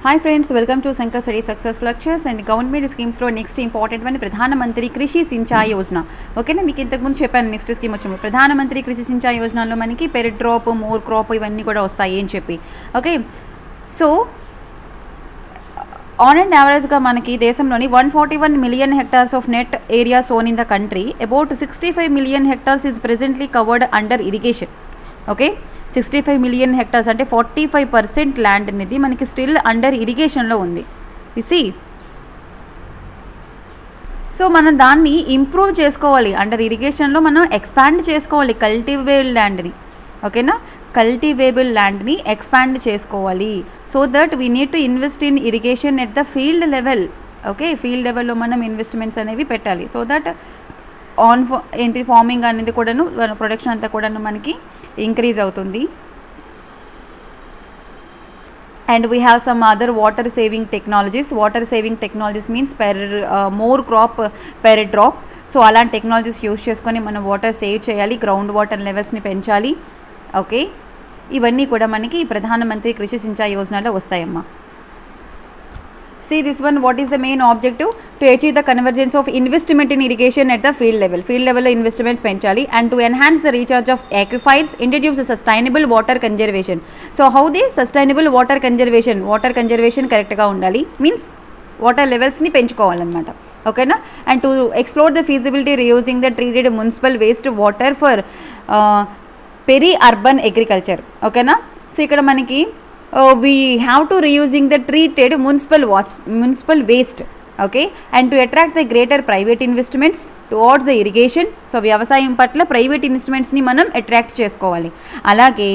Hi friends, welcome to Sankar Ferry Success Lectures and government schemes లో next important one ప్రధానమంత్రి కృషి సించాయి యోజన. ఓకేనా, మీకు ఇంతకుముందు చెప్పాను నెక్స్ట్ స్కీమ్ వచ్చాము ప్రధానమంత్రి కృషి సించాయి యోజనలో మనకి పెర్ డ్రాప్ మోర్ క్రాప్ ఇవన్నీ కూడా వస్తాయి అని చెప్పి. ఓకే, సో ఆన్ అండ్ యావరేజ్గా మనకి దేశంలోని 141 million hectares of net area sown in the country. About 65 million hectares is presently covered under irrigation. Okay, 65 million hectares అంటే 45% ల్యాండ్ అనేది మనకి స్టిల్ అండర్ ఇరిగేషన్లో ఉంది. సి, సో మనం దాన్ని ఇంప్రూవ్ చేసుకోవాలి, అండర్ ఇరిగేషన్లో మనం ఎక్స్పాండ్ చేసుకోవాలి కల్టివేబుల్ ల్యాండ్ని. ఓకేనా, కల్టివేబుల్ ల్యాండ్ని ఎక్స్పాండ్ చేసుకోవాలి. So that we need to invest in irrigation at the field level. Okay, field లెవెల్లో మనం ఇన్వెస్ట్మెంట్స్ అనేవి పెట్టాలి. సో దట్ ఆన్ ఏంటి ఫార్మింగ్ అనేది కూడాను ప్రొడక్షన్ అంతా కూడాను మనకి ఇంక్రీజ్ అవుతుంది. And we have some other water saving technologies. Water saving technologies means more crop per drop. So అలాంటి టెక్నాలజీస్ యూజ్ చేసుకొని మనం వాటర్ సేవ్ చేయాలి, గ్రౌండ్ వాటర్ లెవెల్స్ని పెంచాలి. ఓకే, ఇవన్నీ కూడా మనకి ప్రధానమంత్రి కృషి సించాయి యోజనలో వస్తాయమ్మా. See this one, what is the main objective? To achieve the convergence of investment in irrigation at the field level. Field level investments penchali and to enhance the recharge of aquifers, introduce a sustainable water conservation. So how the sustainable water conservation? Water conservation correct ga undali means water levels ni penchukovalannamata. Okay na, and to explore the feasibility reusing the treated municipal waste water for peri urban agriculture. Okay na, so ikkada maniki we have to reusing the treated municipal waste. Okay, and to attract the greater private investments towards the irrigation. So వ్యవసాయం పట్ల private ఇన్వెస్ట్మెంట్స్ని మనం attract చేసుకోవాలి. అలాగే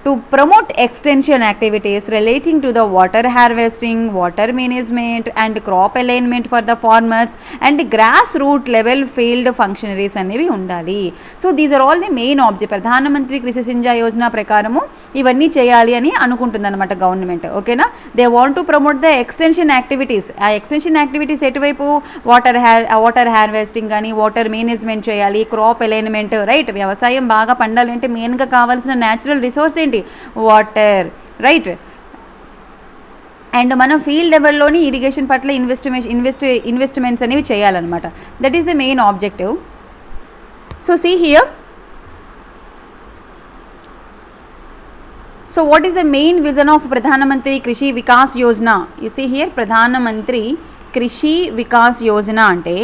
to promote extension activities relating to the water harvesting, water management and crop alignment for the farmers and grassroots level field functionaries అనేవి ఉండాలి. So these are all the main object. Pradhanmantri Krishi Sinchai Yojana ప్రకారము ఇవన్నీ చేయాలి అని అనుకుంటుంది అనమాట గవర్నమెంట్. ఓకేనా, they want to promote the extension activities. ఆ ఎక్స్టెన్షన్ యాక్టివిటీస్ ఎటువైపు వాటర్ హార్వెస్టింగ్ కానీ వాటర్ మేనేజ్మెంట్ చేయాలి, క్రాప్ అలైన్మెంట్. రైట్, వ్యవసాయం బాగా పండాలి అంటే మెయిన్గా కావాల్సిన న్యాచురల్ రిసోర్స్ ఏంటి? వాటర్. రైట్, అండ్ మనం ఫీల్డ్ లెవెల్లోని ఇరిగేషన్ పట్ల ఇన్వెస్ట్మెంట్స్ అనేవి చేయాలన్నమాట. That is the main objective. So see here, so what is the main vision of Pradhan Mantri Krishi Vikas Yojana? You see here, Pradhan Mantri Krishi Vikas Yojana ante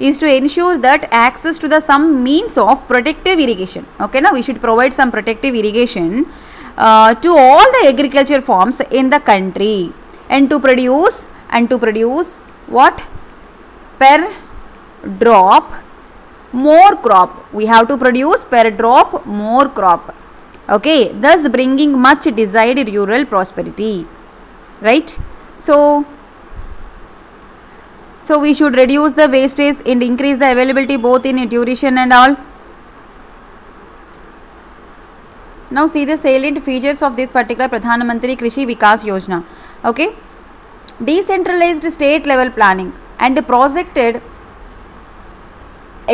is to ensure that access to the some means of protective irrigation. Okay, now we should provide some protective irrigation to all the agriculture farms in the country and to produce what? Per drop more crop. We have to produce per drop more crop. Okay, thus bringing much desired rural prosperity. Right, so we should reduce the wastage and increase the availability both in duration and all. Now see the salient features of this particular Pradhan Mantri Krishi Vikas Yojana. Okay, decentralized state level planning and projected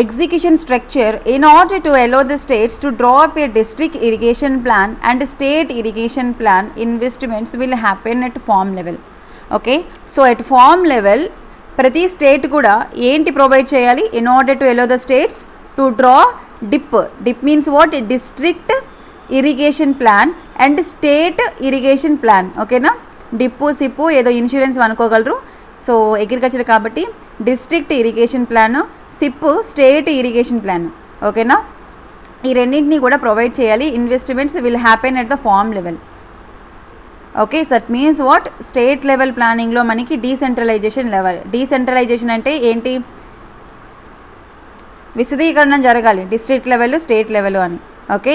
execution structure in order to allow the states to draw up a district irrigation plan and state irrigation plan investments will happen at farm level. Okay, so at farm level ప్రతి state కూడా ఏంటి provide చేయాలి? In order to allow the states to draw DIP means what? District irrigation plan and state irrigation plan. ఓకేనా, DIP SIP ఏదో insurance అనుకోగలరు. So agriculture కాబట్టి district irrigation plan, SIP state irrigation plan. ఓకేనా, ఈ రెండింటిని కూడా provide చేయాలి. Investments will happen at the farm level. Okay, so that means what? State level ప్లానింగ్లో మనకి డీసెంట్రలైజేషన్ లెవెల్. డీసెంట్రలైజేషన్ అంటే ఏంటి? విశదీకరణం జరగాలి, డిస్ట్రిక్ట్ లెవెల్ స్టేట్ లెవెల్ అని. Okay,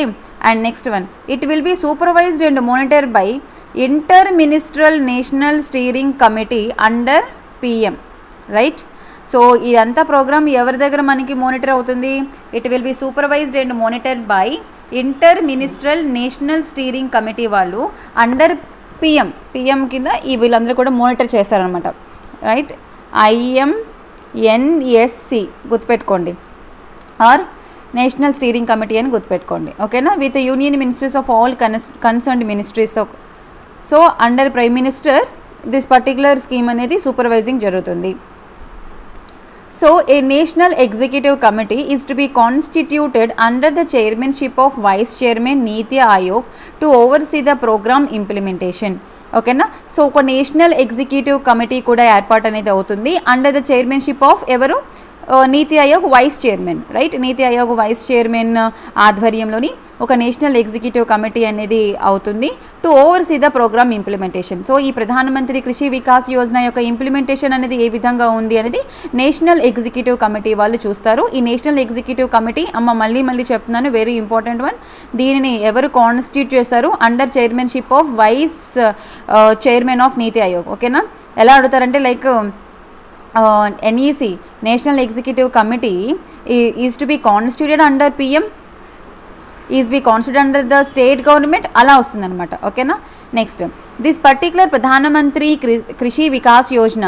and next one, it will be supervised and monitor by inter ministerial national steering committee under PM. Right, so ఇదంతా programme ఎవరి దగ్గర మనకి మానిటర్ అవుతుంది? It will be supervised and monitored by inter ministerial national steering committee వాళ్ళు under PM కింద ఈ వీళ్ళందరూ కూడా మానిటర్ చేస్తారనమాట. రైట్, IMNSC గుర్తుపెట్టుకోండి, ఆర్ నేషనల్ స్టీరింగ్ కమిటీ అని గుర్తుపెట్టుకోండి. ఓకేనా, with union ministries of all concerned మినిస్ట్రీస్తో. So under prime minister this particular scheme అనేది సూపర్వైజింగ్ జరుగుతుంది. So a national executive committee is to be constituted under the chairmanship of vice chairman NITI Aayog to oversee the programme implementation. ఓకేనా. So ఒక national executive committee కూడా ఏర్పాటు అనేది అవుతుంది under the chairmanship of ఎవరు, నీతి Aayog vice chairman, right. నీతి Aayog vice chairman ఆధ్వర్యంలోని ఒక national executive committee అనేది అవుతుంది to oversee the programme implementation. So ఈ ప్రధానమంత్రి కృషి వికాస్ యోజన యొక్క ఇంప్లిమెంటేషన్ అనేది ఏ విధంగా ఉంది అనేది నేషనల్ ఎగ్జిక్యూటివ్ కమిటీ వాళ్ళు చూస్తారు. ఈ నేషనల్ ఎగ్జిక్యూటివ్ కమిటీ మళ్ళీ చెప్తున్నాను, వెరీ ఇంపార్టెంట్ వన్. దీనిని ఎవరు కాన్స్టిట్యూట్ చేస్తారు, under chairmanship of vice chairman of NITI Aayog. ఓకేనా. ఎలా అడుగుతారంటే like NEC national executive committee is to be constituted under PM, is be constituted under the state government, అలా వస్తుందన్నమాట. ఓకేనా. నెక్స్ట్ దిస్ పర్టికులర్ ప్రధానమంత్రి Krishi Vikas Yojana,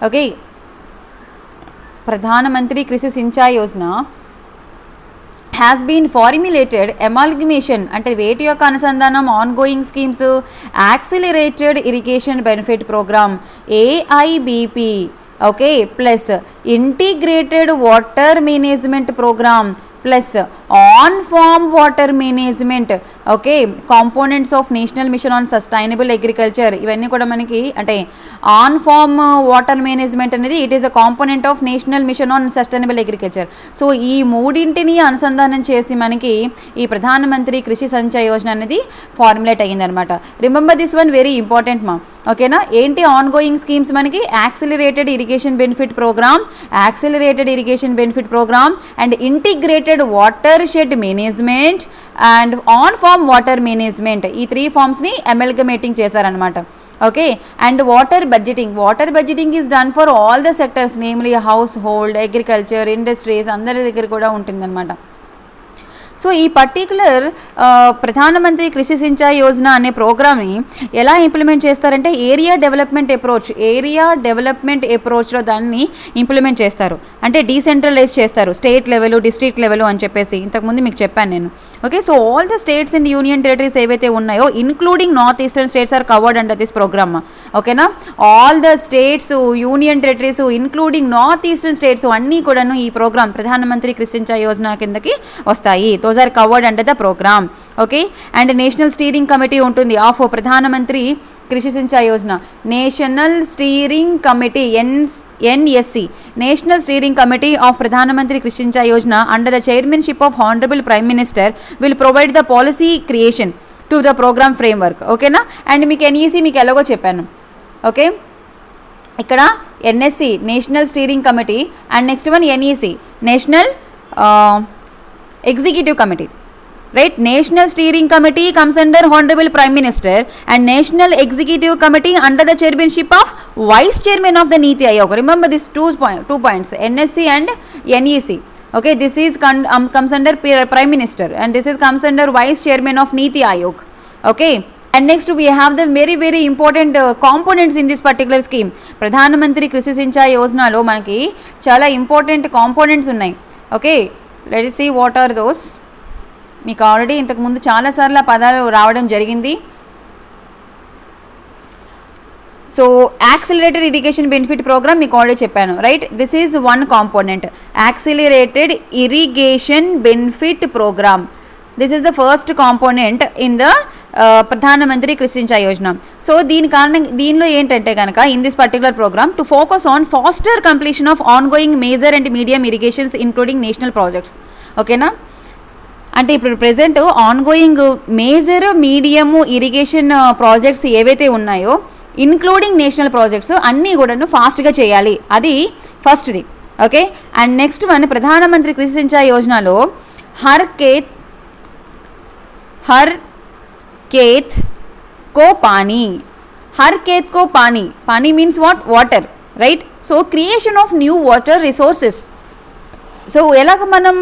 okay, Pradhanmantri Krishi Sinchai Yojana has been formulated amalgamation అంటే వేటి యొక్క అనుసంధానం, ongoing schemes, accelerated irrigation benefit programme AIBP, okay, plus integrated water management programme plus on farm water management, okay, components of national mission on sustainable agriculture. ఇవన్నీ కూడా మనకి అంటే on farm water management అనేది it is a component of national mission on sustainable agriculture. So ఈ మూడింటిని అనుసంధానం చేసి మనకి ఈ ప్రధానమంత్రి కృషి సంచయ్ యోజన అనేది ఫార్ములేట్ అయ్యిందనమాట. Remember this one, very important మా. ఓకేనా. ఏంటి ఆన్ గోయింగ్ స్కీమ్స్ మనకి, accelerated irrigation benefit programme and integrated watershed management and on farm water management. ఈ 3 ఫార్మ్స్ని అమల్గమేటింగ్ చేశారనమాట. Okay. And water budgeting is done for all the sectors, namely household, agriculture, industries, అందరి దగ్గర కూడా ఉంటుందన్నమాట. So ఈ particular ప్రధానమంత్రి కృషి సించాయ్ యోజన అనే ప్రోగ్రామ్ని ఎలా ఇంప్లిమెంట్ చేస్తారంటే ఏరియా డెవలప్మెంట్ అప్రోచ్లో దాన్ని ఇంప్లిమెంట్ చేస్తారు. అంటే డీసెంట్రలైజ్ చేస్తారు, స్టేట్ లెవెల్, డిస్ట్రిక్ట్ లెవెల్ అని చెప్పేసి ఇంతకుముందు మీకు చెప్పాను నేను. Okay. So all the states and union territories ఏవైతే ఉన్నాయో including north eastern states are covered under this programme. ఓకేనా. All the states, union territories including north eastern states అన్నీ కూడాను ఈ ప్రోగ్రామ్ ప్రధానమంత్రి కృషి సించాయ్ యోజన కిందకి వస్తాయి. those are covered under the program. Okay. And national steering committee ఉంటుంది of Pradhanmantri Krishi Sinchai Yojana. National steering committee NSC national steering committee of Pradhanmantri Krishi Sinchai Yojana under the chairmanship of honourable prime minister will provide the policy creation to the programme framework. ఓకేనా. And మీకు NEC మీకు ఎలాగో చెప్పాను. Okay. ఇక్కడ NSC national steering committee and next one NEC national executive committee, right. National steering committee comes under honorable prime minister and national executive committee under the chairmanship of vice chairman of the Niti Aayog. Remember these two points, NSC and NEC. Okay, this is comes under prime minister and this is comes under vice chairman of Niti Aayog. Okay. And next we have the very important components in this particular scheme. ప్రధానమంత్రి కృషి సించాయ్ యోజనలో మనకి చాలా important components ఉన్నాయి. Okay. Let us see what are those. మీకు already ఇంతకుముందు చాలాసార్లు ఆ పదాలు రావడం జరిగింది. So accelerated irrigation benefit programme మీకు ఆల్రెడీ చెప్పాను, right. This is one component, accelerated irrigation benefit programme. This is the first component in the Pradhanmantri Krishi Sinchai Yojana. So దీనిలో ఏంటంటే కనుక in this particular programme to focus on faster completion of ongoing major and medium irrigations including national projects. ఓకేనా. అంటే ఇప్పుడు present on going major medium irrigation projects ఏవైతే ఉన్నాయో including national projects అన్నీ కూడాను ఫాస్ట్గా చేయాలి, అది ఫస్ట్ది. ఓకే. అండ్ నెక్స్ట్ వన్ ప్రధానమంత్రి కృషి సించాయ్ యోజనలో హర్ खेत को पानी means what? Water, right. So creation of new water resources. So ఎలాగ మనం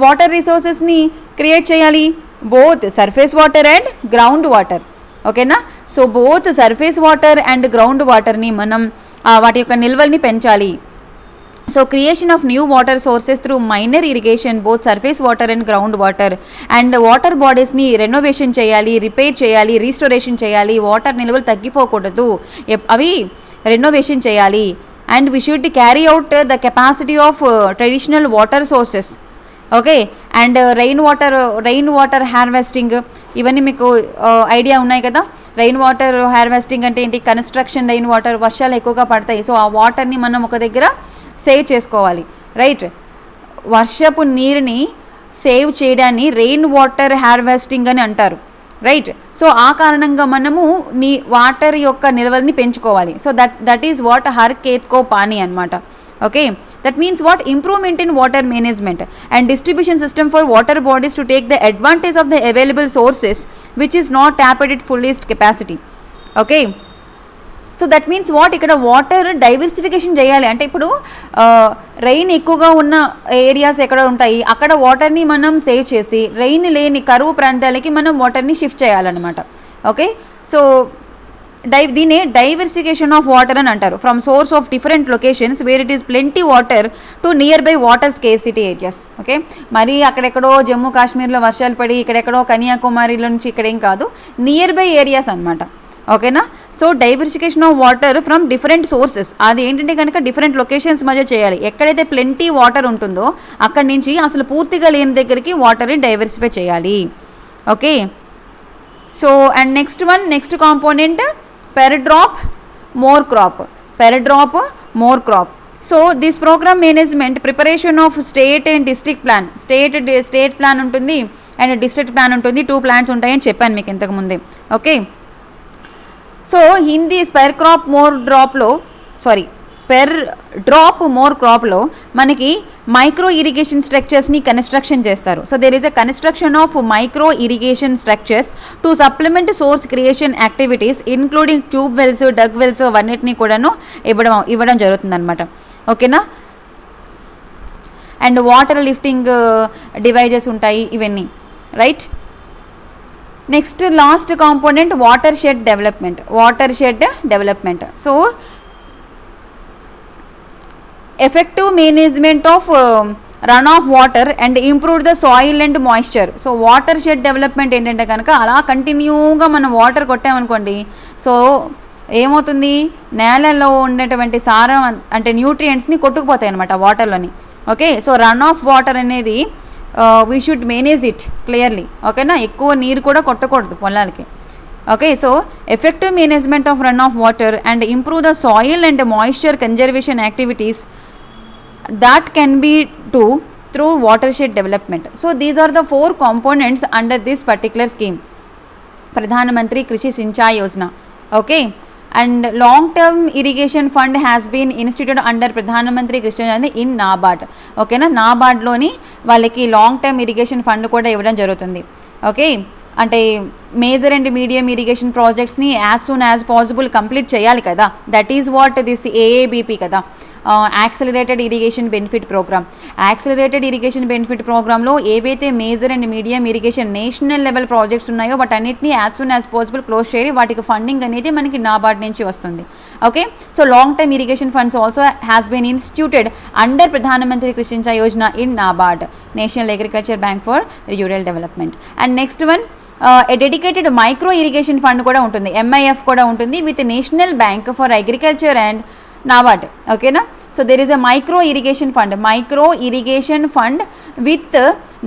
వాటర్ రిసోర్సెస్ని క్రియేట్ చేయాలి? Both surface water and ground water. ఓకేనా. So both surface water and ground వాటర్ని మనం వాటి యొక్క నిల్వల్ని పెంచాలి. So creation of new water sources through minor irrigation, both surface water and ground water, and water bodies ni renovation cheyali, repair cheyali, restoration cheyali, water నిల్వలు తగ్గిపోకూడదు, అవి renovation cheyali, and we should carry out the capacity of traditional water sources. Okay, and rain water harvesting, ఇవన్నీ మీకు idea ఉన్నాయి కదా. Rain water harvesting అంటే ఏంటి? Construction rain water, వర్షాలు ఎక్కువగా పడతాయి, సో ఆ వాటర్ని మనం ఒక దగ్గర సేవ్ చేసుకోవాలి, రైట్. వర్షపు నీరుని సేవ్ చేయడాన్ని రెయిన్ వాటర్ హార్వెస్టింగ్ అని అంటారు, రైట్. సో ఆ కారణంగా మనము వాటర్ యొక్క నిల్వల్ని పెంచుకోవాలి. So that is what Har Khet Ko Pani అనమాట. Okay, that means what? Improvement in water management and distribution system for water bodies to take the advantage of the available sources which is not tapped at fullest capacity. Okay, so that means what? ఇక్కడ water diversification చేయాలి. అంటే ఇప్పుడు rain ఎక్కువగా ఉన్న areas ఎక్కడ ఉంటాయి, అక్కడ వాటర్ని మనం సేవ్ చేసి రెయిన్ లేని కరువు ప్రాంతాలకి మనం వాటర్ని షిఫ్ట్ చేయాలన్నమాట. ఓకే, సో దీన్ని డైవర్సిఫికేషన్ ఆఫ్ వాటర్ అని అంటారు. From source of different locations where it is plenty water to nearby water scarcity areas. Okay, మరి అక్కడెక్కడో జమ్మూ కాశ్మీర్లో వర్షాలు పడి ఇక్కడెక్కడో కన్యాకుమారిలో నుంచి ఇక్కడేం కాదు, నియర్ బై ఏరియాస్ అనమాట. ఓకేనా, so diversification of water from different sources, అది ఏంటంటే కనుక డిఫరెంట్ లొకేషన్స్ మధ్య చేయాలి. ఎక్కడైతే ప్లెంటీ వాటర్ ఉంటుందో అక్కడి నుంచి అసలు పూర్తిగా లేని దగ్గరికి వాటర్ని డైవర్సిఫై చేయాలి. Okay, so and next component per drop more crop, per drop more crop. So this program management preparation of state and district plan, state plan ఉంటుంది అండ్ డిస్ట్రిక్ట్ ప్లాన్ ఉంటుంది, 2 plans ఉంటాయని చెప్పాను మీకు ఇంతకు ముందే. ఓకే, సో హిందీ per drop more క్రాప్లో మనకి మైక్రో ఇరిగేషన్ స్ట్రక్చర్స్ని కన్స్ట్రక్షన్ చేస్తారు. So there is a construction of micro irrigation structures to supplement source creation activities including tube wells, dug wells అవన్నిటినీ కూడాను ఇవ్వడం జరుగుతుందన్నమాట. ఓకేనా, అండ్ వాటర్ లిఫ్టింగ్ డివైజెస్ ఉంటాయి ఇవన్నీ, right. Next last component water shed development. So effective management of run of water and improve the soil and moisture. So water shed development ఏంటంటే కనుక అలా కంటిన్యూగా మనం వాటర్ కొట్టామనుకోండి, సో ఏమవుతుంది, నేలలో ఉండేటువంటి సారం అంటే న్యూట్రియంట్స్ని కొట్టుకుపోతాయి అనమాట వాటర్లోని. Okay, so runoff water అనేది we should manage it clearly. ఓకేనా, ఎక్కువ నీరు కూడా కొట్టకూడదు పొలాలకి. Okay, so effective management of runoff water and improve the soil and moisture conservation activities that can be do through watershed development. So these are the 4 components under this particular scheme, Pradhan Mantri Krishi Sinchai Yojana. Okay, and long term irrigation fund has been instituted under Pradhan Mantri Krishi Yojana in NABARD. Okay na, NABARD loni వాళ్ళకి long term irrigation fund కూడా ఇవ్వడం జరుగుతుంది. Okay, అంటే major and medium irrigation ప్రాజెక్ట్స్ని as soon as possible complete చేయాలి కదా. That is what this AABP కదా, accelerated irrigation benefit programme. Accelerated irrigation benefit ప్రోగ్రాంలో ఏవైతే major and medium irrigation national level projects ఉన్నాయో వాటన్నిటిని as soon as possible close చేయాలి. వాటికి ఫండింగ్ అనేది మనకి నాబార్డ్ నుంచి వస్తుంది. Okay, so long term irrigation funds also has been instituted under Pradhanmantri Krishi Sinchai Yojana in NABARD, national agriculture bank for rural development. And next one a dedicated micro irrigation fund కూడా ఉంటుంది, MIF కూడా ఉంటుంది with national bank for agriculture and NABARD. ఓకేనా, so there is a micro irrigation fund with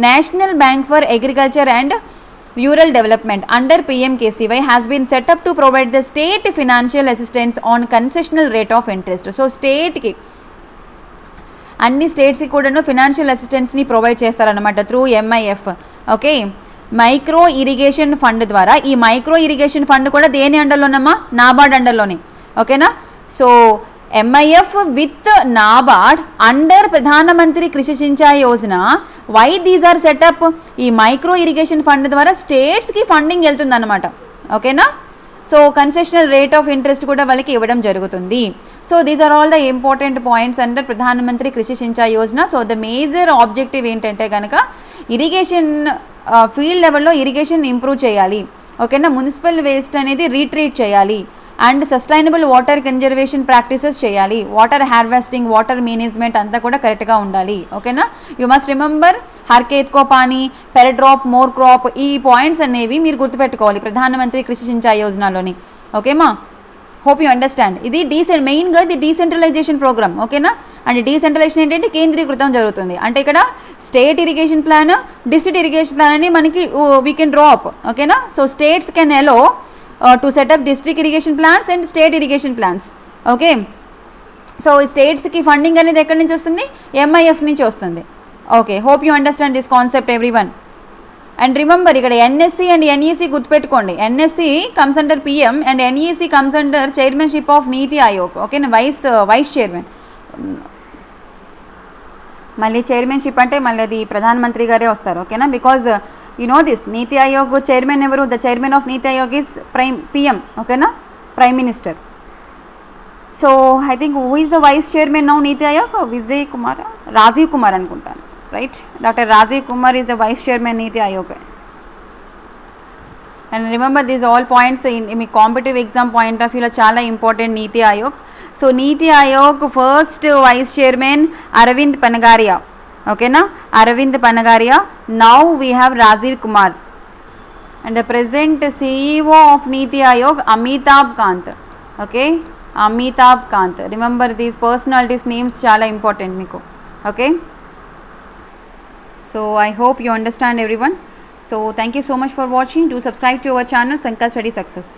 national bank for agriculture and rural development under PMKCY has been set up to provide the state financial assistance on concessional rate of interest. So స్టేట్కి అన్ని స్టేట్స్కి కూడాను financial అసిస్టెన్స్ని provide చేస్తారనమాట through MIF. Okay, micro irrigation fund ద్వారా. ఈ micro irrigation fund కూడా దేని అండర్లోనమ్మా? నాబార్డ్ అండర్లోనే. ఓకేనా, so MIF with NABARD under Pradhanmantri Krishi Sinchai Yojana. Why these are setup? ఈ మైక్రో ఇరిగేషన్ ఫండ్ ద్వారా స్టేట్స్కి ఫండింగ్ వెళ్తుందన్నమాట. ఓకేనా, so concessional rate of interest కూడా వాళ్ళకి ఇవ్వడం జరుగుతుంది. So these are all the important points under Pradhanmantri Krishi Sinchai Yojana. So the major objective ఏంటంటే కనుక ఇరిగేషన్ ఫీల్డ్ లెవెల్లో ఇరిగేషన్ ఇంప్రూవ్ చేయాలి. ఓకేనా, మున్సిపల్ వేస్ట్ అనేది రీట్రీట్ చేయాలి. And sustainable water conservation practices చేయాలి, వాటర్ హార్వెస్టింగ్, వాటర్ మేనేజ్మెంట్ అంతా కూడా కరెక్ట్గా ఉండాలి. ఓకేనా? You must remember Har Khet Ko Pani, per drop more crop, ఈ పాయింట్స్ అనేవి మీరు గుర్తుపెట్టుకోవాలి ప్రధానమంత్రి కృషి సించాయి యోజనలోని. ఓకేమా? Hope you understand. ఇది మెయిన్గా ఇది డీసెంట్రలైజేషన్ ప్రోగ్రామ్. ఓకేనా? అండ్ డీసెంట్రలైజేషన్ ఏంటంటే కేంద్రీకృతం జరుగుతుంది. అంటే ఇక్కడ state irrigation plan, district irrigation plan అని మనకి వీ కెన్ డ్రా అప్. ఓకేనా? So states can allow to set up district irrigation plans and state irrigation plans. Okay, so స్టేట్స్కి ఫండింగ్ అనేది ఎక్కడి నుంచి వస్తుంది? ఎంఐఎఫ్ నుంచి వస్తుంది. Okay, hope you understand this concept everyone. And remember ఇక్కడ NSC and NEC గుర్తుపెట్టుకోండి. NSC comes under PM and NEC comes under chairmanship of NITI Aayog. ఓకేనా? Vice chairman. మళ్ళీ చైర్మన్షిప్ అంటే మళ్ళీ అది ప్రధానమంత్రి గారే వస్తారు. ఓకేనా? Because you know this, NITI Aayog chairman ఎవరు? The chairman of NITI Aayog is PM. ఓకేనా? Prime minister. So I think who is the vice chairman now NITI Aayog? Rajiv Kumar అనుకుంటాను, right? Doctor Rajiv Kumar is the vice chairman NITI Aayog. And remember these all points మీ competitive exam point of వ్యూలో చాలా important NITI Aayog. So NITI Aayog first vice chairman Arvind Panagariya. ఓకేనా? Arvind Panagariya. Now we have Rajiv Kumar and the present CEO of NITI Aayog Amitabh Kant. Okay, Amitabh Kant. Remember these personalities names చాలా important మీకు. Okay, so I hope you understand everyone. So thank you so much for watching. Do subscribe to our channel Sankalp Study Success.